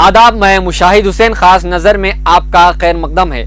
आदाब, मैं मुशाहिद हुसैन खास नजर में आपका खैर मकदम है।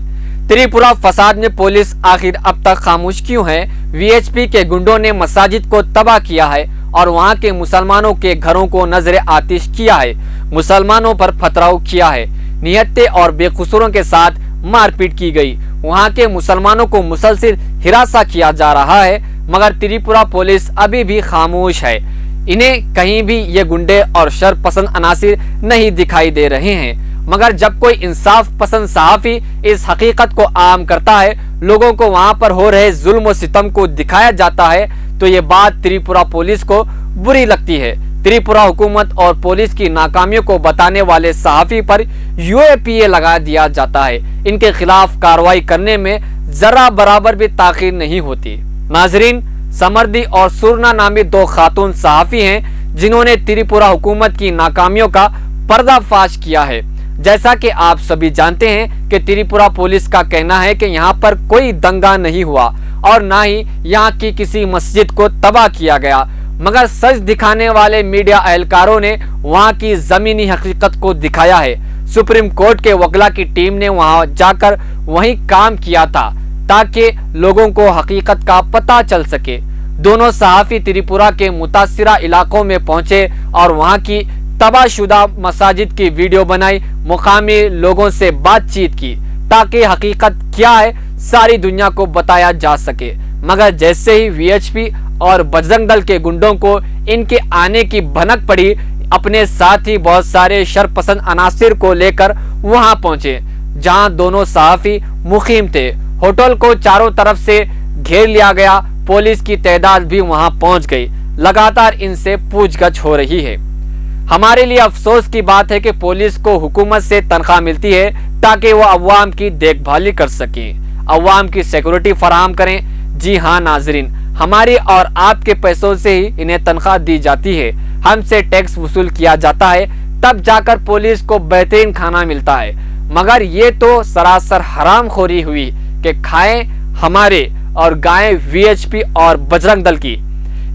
त्रिपुरा फसाद में पुलिस आखिर अब तक खामोश क्यों है? वीएचपी के गुंडों ने मसाजिद को तबाह किया है और वहां के मुसलमानों के घरों को नजर आतिश किया है, मुसलमानों पर पथराव किया है, निहत्ते और बेकसूरों के साथ मारपीट की गई, वहां के मुसलमानों को मुसलसिल हिरासा किया जा रहा है, मगर त्रिपुरा पुलिस अभी भी खामोश है। इन्हें कहीं भी ये गुंडे और शर पसंद अनासिर नहीं दिखाई दे रहे हैं। मगर जब कोई इंसाफ पसंद सहाफी इस हकीकत को आम करता है, लोगों को वहां पर हो रहे जुल्म और सितम को दिखाया जाता है, तो ये बात त्रिपुरा पुलिस को बुरी लगती है। त्रिपुरा हुकूमत और पुलिस की नाकामियों को बताने वाले सहाफी पर यूएपीए लगा दिया जाता है। इनके खिलाफ कार्रवाई करने में जरा बराबर भी ताखीर नहीं होती। नाजरीन, समर्दी और सुरना नामी दो खातून सहाफी हैं जिन्होंने त्रिपुरा हुकूमत की नाकामियों का पर्दाफाश किया है। जैसा कि आप सभी जानते हैं कि त्रिपुरा पुलिस का कहना है कि यहाँ पर कोई दंगा नहीं हुआ और ना ही यहाँ की किसी मस्जिद को तबाह किया गया, मगर सच दिखाने वाले मीडिया एहलकारों ने वहाँ की जमीनी हकीकत को दिखाया है। सुप्रीम कोर्ट के वकला की टीम ने वहाँ जाकर वही काम किया था ताकि लोगों को हकीकत का पता चल सके। दोनों सहाफी त्रिपुरा के मुतासिरा इलाकों में पहुंचे और वहां की तबाहशुदा मसाजिद की वीडियो बनाई, मुकामी लोगों से बातचीत की ताकि हकीकत क्या है सारी दुनिया को बताया जा सके। मगर जैसे ही वीएचपी और बजरंग दल के गुंडों को इनके आने की भनक पड़ी, अपने साथ ही बहुत सारे शरपसंद अनासिर को लेकर वहां पहुंचे जहां दोनों सहाफी मुकीम थे। होटल को चारों तरफ से घेर लिया गया, पुलिस की तादाद भी वहां पहुंच गई। लगातार इनसे पूछगछ हो रही है। हमारे लिए अफसोस की बात है कि पुलिस को हुकूमत से तनख्वाह मिलती है ताकि वो अवाम की देखभाली कर सके, अवाम की सिक्योरिटी फराहम करें। जी हाँ नाजरीन, हमारी और आपके पैसों से ही इन्हें तनख्वाह दी जाती है, हमसे टैक्स वसूल किया जाता है, तब जाकर पुलिस को बेहतरीन खाना मिलता है। मगर ये तो सरासर हरामखोरी हुई कि खाएं हमारे और गायें वीएचपी और बजरंग दल की।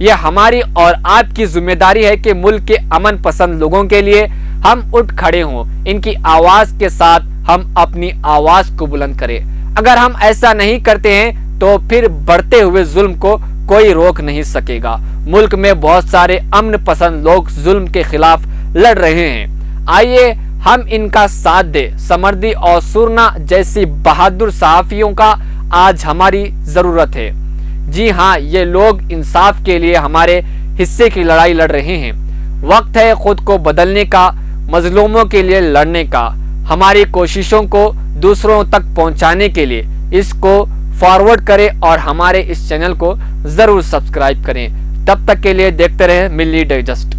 यह हमारी और आपकी जिम्मेदारी है कि मुल्क के अमन पसंद लोगों के लिए हम उठ खड़े हों, इनकी आवाज के साथ हम अपनी आवाज को बुलंद करें। अगर हम ऐसा नहीं करते हैं तो फिर बढ़ते हुए जुल्म को कोई रोक नहीं सकेगा। मुल्क में बहुत सारे अमन पसंद लोग जुल्म के खिलाफ लड़ रहे हैं, आइए हम इनका साथ दे। समर्दी और सुरना जैसी बहादुर सहाफियों का आज हमारी जरूरत है। जी हाँ, ये लोग इंसाफ के लिए हमारे हिस्से की लड़ाई लड़ रहे हैं। वक्त है खुद को बदलने का, मजलूमों के लिए लड़ने का। हमारी कोशिशों को दूसरों तक पहुंचाने के लिए इसको फॉरवर्ड करें और हमारे इस चैनल को जरूर सब्सक्राइब करें। तब तक के लिए देखते रहे मिल्ली डाइजेस्ट।